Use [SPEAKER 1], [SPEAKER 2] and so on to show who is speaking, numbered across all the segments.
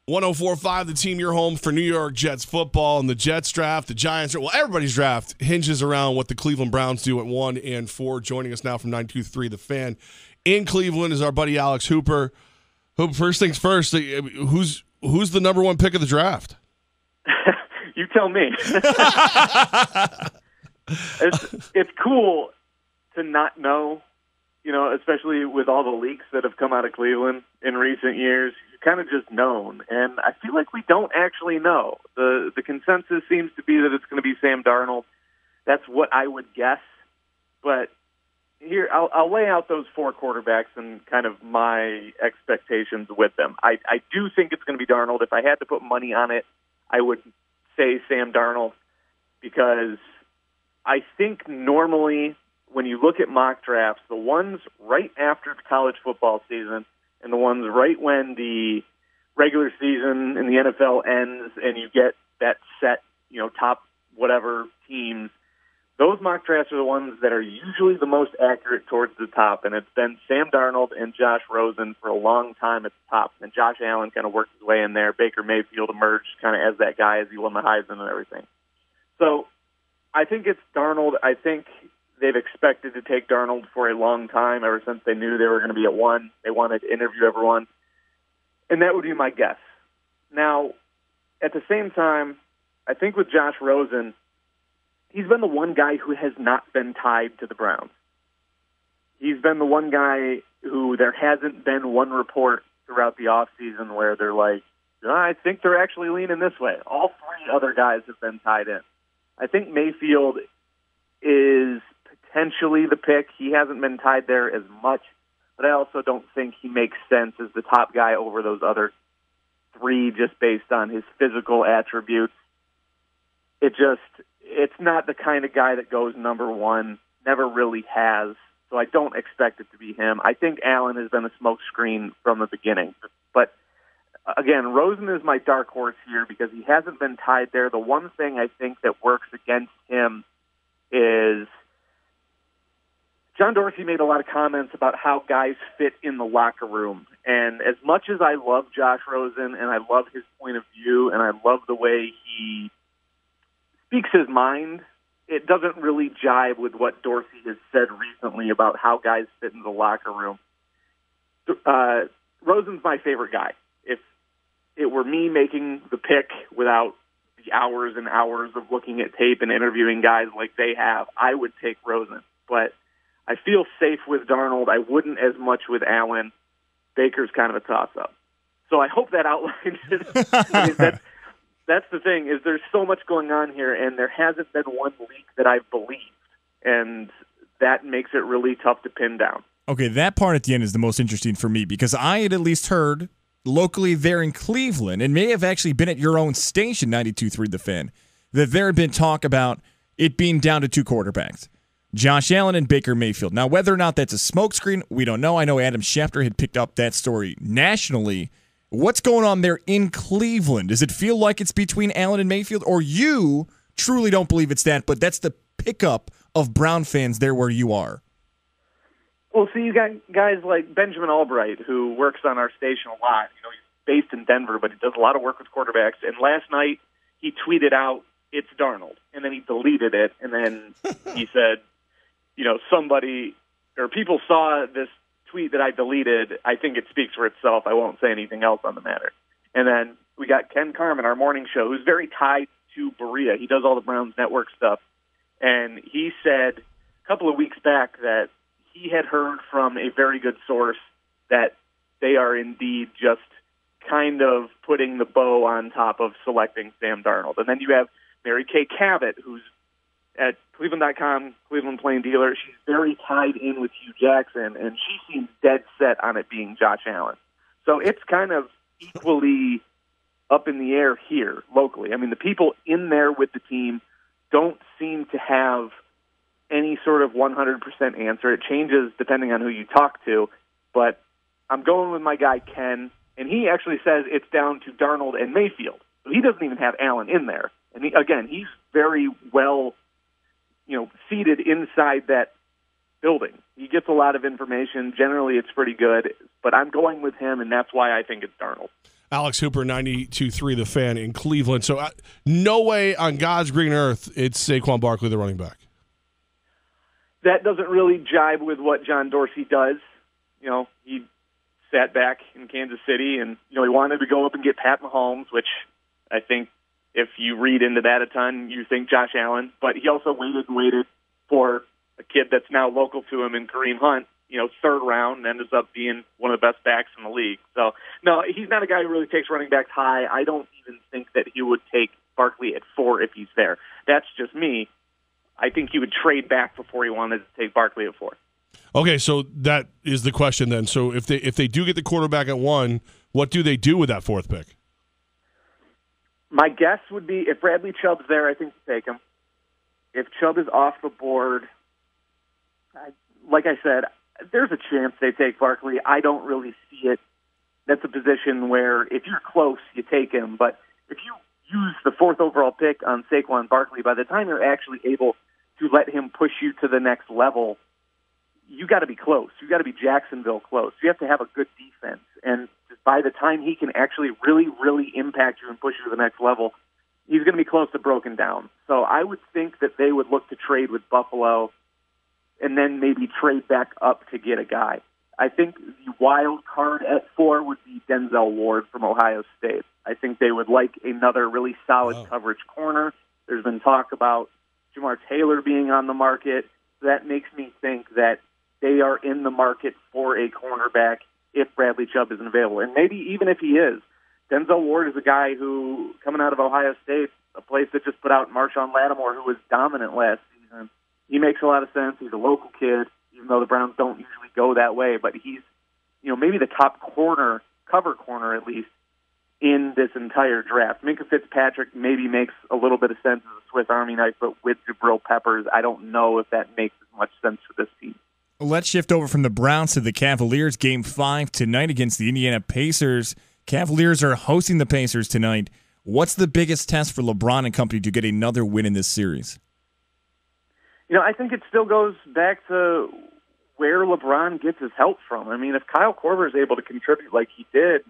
[SPEAKER 1] 104.5, the team, your home for New York Jets football, and the Jets draft, the Giants draft. Well, everybody's draft hinges around what the Cleveland Browns do at 1 and 4. Joining us now from 923 The Fan in Cleveland is our buddy Alex Hooper. Hooper, first things first, who's the number one pick of the draft?
[SPEAKER 2] You tell me. It's cool to not know, especially with all the leaks that have come out of Cleveland in recent years. You've kind of just known, and I feel like we don't actually know. The consensus seems to be that it's going to be Sam Darnold. That's what I would guess. But here, I'll lay out those 4 quarterbacks and kind of my expectations with them. I do think it's going to be Darnold. If I had to put money on it, I would say Sam Darnold, because I think normally when you look at mock drafts, the ones right after the college football season and the ones right when the regular season in the NFL ends and you get that set, top whatever teams, those mock drafts are the ones that are usually the most accurate towards the top, and it's been Sam Darnold and Josh Rosen for a long time at the top, and Josh Allen kind of worked his way in there. Baker Mayfield emerged kind of as that guy as he won the Heisman and everything. So I think it's Darnold. I think they've expected to take Darnold for a long time, ever since they knew they were going to be at 1. They wanted to interview everyone, and that would be my guess. Now, at the same time, I think with Josh Rosen, he's been the one guy who has not been tied to the Browns. He's been the one guy who there hasn't been one report throughout the offseason where they're like, I think they're actually leaning this way. All 3 other guys have been tied in. I think Mayfield is potentially the pick. He hasn't been tied there as much, but I also don't think he makes sense as the top guy over those other 3 just based on his physical attributes. It's not the kind of guy that goes number 1, never really has, so I don't expect it to be him. I think Allen has been a smokescreen from the beginning. But, again, Rosen is my dark horse here because he hasn't been tied there. The one thing I think that works against him is John Dorsey made a lot of comments about how guys fit in the locker room. And as much as I love Josh Rosen and I love his point of view and I love the way he speaks his mind, it doesn't really jive with what Dorsey has said recently about how guys fit in the locker room. Rosen's my favorite guy. If it were me making the pick without the hours and hours of looking at tape and interviewing guys like they have, I would take Rosen. But I feel safe with Darnold. I wouldn't as much with Allen. Baker's kind of a toss-up. So I hope that outlines it. That's the thing, is there's so much going on here, and there hasn't been one leak that I've believed, and that makes it really tough to pin down.
[SPEAKER 3] Okay, that part at the end is the most interesting for me, because I had at least heard locally there in Cleveland, and may have actually been at your own station, 92.3 The Fan, that there had been talk about it being down to 2 quarterbacks, Josh Allen and Baker Mayfield. Now, whether or not that's a smokescreen, we don't know. I know Adam Schefter had picked up that story nationally. What's going on there in Cleveland? Does it feel like it's between Allen and Mayfield, or you truly don't believe it's that, but that's the pickup of Brown fans there where you are?
[SPEAKER 2] Well, see, you got guys like Benjamin Albright, who works on our station a lot. He's based in Denver, but he does a lot of work with quarterbacks. And last night he tweeted out, "It's Darnold," and then he deleted it, and then he said, somebody or people saw this tweet that I deleted. I think it speaks for itself. I won't say anything else on the matter. And then we got Ken Carmen, our morning show, who's very tied to Berea. He does all the Browns network stuff. And he said a couple of weeks back that he had heard from a very good source that they are indeed just kind of putting the bow on top of selecting Sam Darnold. And then you have Mary Kay Cabot, who's at Cleveland.com, Cleveland Plain Dealer. She's very tied in with Hugh Jackson, and she seems dead set on it being Josh Allen. So it's kind of equally up in the air here locally. I mean, the people in there with the team don't seem to have any sort of 100% answer. It changes depending on who you talk to, but I'm going with my guy Ken, and he actually says it's down to Darnold and Mayfield. So he doesn't even have Allen in there. And he's very well seated inside that building. He gets a lot of information. Generally, it's pretty good, but I'm going with him, and that's why I think it's Darnold.
[SPEAKER 1] Alex Hooper, 92.3 The Fan in Cleveland. So no way on God's green earth it's Saquon Barkley, the running back.
[SPEAKER 2] That doesn't really jibe with what John Dorsey does. You know, he sat back in Kansas City and, you know, he wanted to go up and get Pat Mahomes, which I think if you read into that a ton, you think Josh Allen. But he also waited for a kid that's now local to him in Kareem Hunt, you know, third round, and ends up being one of the best backs in the league. So, no, he's not a guy who really takes running backs high. I don't even think that he would take Barkley at 4 if he's there. That's just me. I think he would trade back before he wanted to take Barkley at 4.
[SPEAKER 1] Okay, so that is the question then. So if they do get the quarterback at 1, what do they do with that 4th pick?
[SPEAKER 2] My guess would be if Bradley Chubb's there, I think to take him. If Chubb is off the board, like I said, there's a chance they take Barkley. I don't really see it. That's a position where if you're close, you take him. But if you use the 4th overall pick on Saquon Barkley, by the time you're actually able to let him push you to the next level, you got to be close. You got to be Jacksonville close. You have to have a good defense. And by the time he can actually really, really impact you and push you to the next level, he's going to be close to broken down. So I would think that they would look to trade with Buffalo and then maybe trade back up to get a guy. I think the wild card at 4 would be Denzel Ward from Ohio State. I think they would like another really solid coverage corner. There's been talk about Jamar Taylor being on the market. That makes me think that they are in the market for a cornerback if Bradley Chubb isn't available. And maybe even if he is, Denzel Ward is a guy who, coming out of Ohio State, a place that just put out Marshawn Lattimore, who was dominant last season. He makes a lot of sense. He's a local kid, even though the Browns don't usually go that way. But he's, you know, maybe the top cover corner at least, in this entire draft. Minkah Fitzpatrick maybe makes a little bit of sense as a Swiss Army knife, but with Jabril Peppers, I don't know if that makes as much sense for this team.
[SPEAKER 3] Let's shift over from the Browns to the Cavaliers. Game 5 tonight against the Indiana Pacers. Cavaliers are hosting the Pacers tonight. What's the biggest test for LeBron and company to get another win in this series?
[SPEAKER 2] You know, I think it still goes back to where LeBron gets his help from. I mean, if Kyle Korver is able to contribute like he did,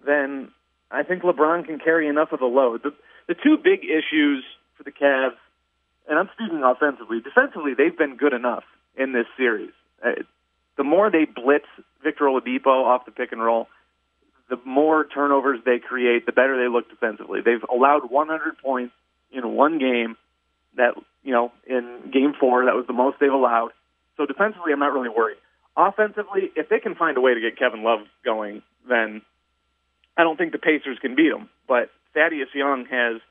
[SPEAKER 2] then I think LeBron can carry enough of the load. The two big issues for the Cavs, and I'm speaking offensively, defensively, they've been good enough in this series. The more they blitz Victor Oladipo off the pick and roll, the more turnovers they create, the better they look defensively. They've allowed 100 points in one game. That, you know, in Game 4, that was the most they've allowed. So defensively, I'm not really worried. Offensively, if they can find a way to get Kevin Love going, then I don't think the Pacers can beat them. But Thaddeus Young has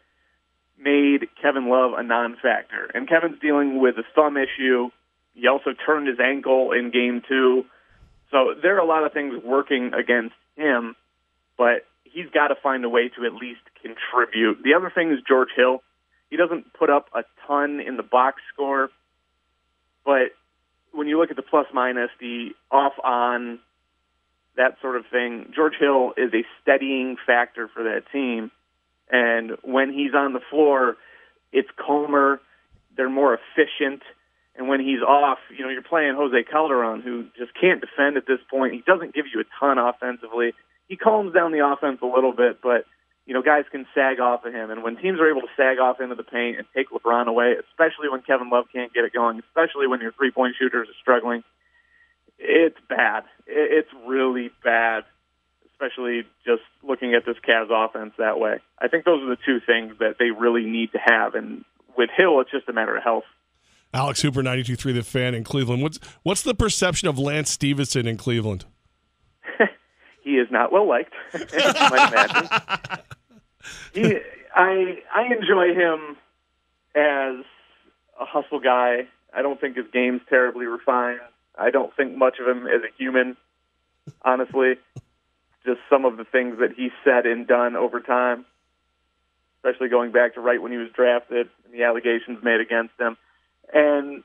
[SPEAKER 2] made Kevin Love a non-factor. And Kevin's dealing with a thumb issue. He also turned his ankle in Game 2. So there are a lot of things working against him, but he's got to find a way to at least contribute. The other thing is George Hill. He doesn't put up a ton in the box score, but when you look at the plus-minus, the off-on, that sort of thing, George Hill is a steadying factor for that team. And when he's on the floor, it's calmer, they're more efficient. And when he's off, you know, you're playing Jose Calderon, who just can't defend at this point. He doesn't give you a ton offensively. He calms down the offense a little bit, but, you know, guys can sag off of him. And when teams are able to sag off into the paint and take LeBron away, especially when Kevin Love can't get it going, especially when your three-point shooters are struggling, it's bad. It's really bad, especially just looking at this Cavs offense that way. I think those are the two things that they really need to have. And with Hill, it's just a matter of health.
[SPEAKER 1] Alex Hooper, 92.3 The Fan in Cleveland. What's the perception of Lance Stevenson in Cleveland?
[SPEAKER 2] He is not well liked, as you might imagine. I enjoy him as a hustle guy. I don't think his game's terribly refined. I don't think much of him as a human, honestly. Just some of the things that he said and done over time, especially going back to right when he was drafted and the allegations made against him. And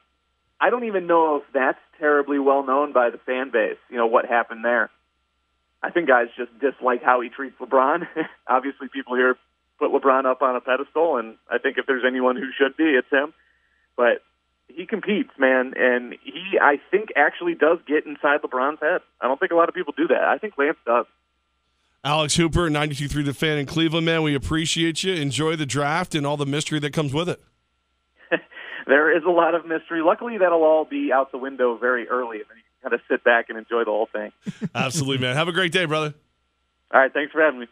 [SPEAKER 2] I don't even know if that's terribly well known by the fan base, you know, what happened there. I think guys just dislike how he treats LeBron. Obviously, people here put LeBron up on a pedestal, and I think if there's anyone who should be, it's him. But he competes, man, and he, I think, actually does get inside LeBron's head. I don't think a lot of people do that. I think Lance does.
[SPEAKER 1] Alex Hooper, 92.3 The Fan in Cleveland, man. We appreciate you. Enjoy the draft and all the mystery that comes with it.
[SPEAKER 2] There is a lot of mystery. Luckily, that'll all be out the window very early, and then you can kind of sit back and enjoy the whole thing.
[SPEAKER 1] Absolutely, man. Have a great day, brother.
[SPEAKER 2] All right, thanks for having me.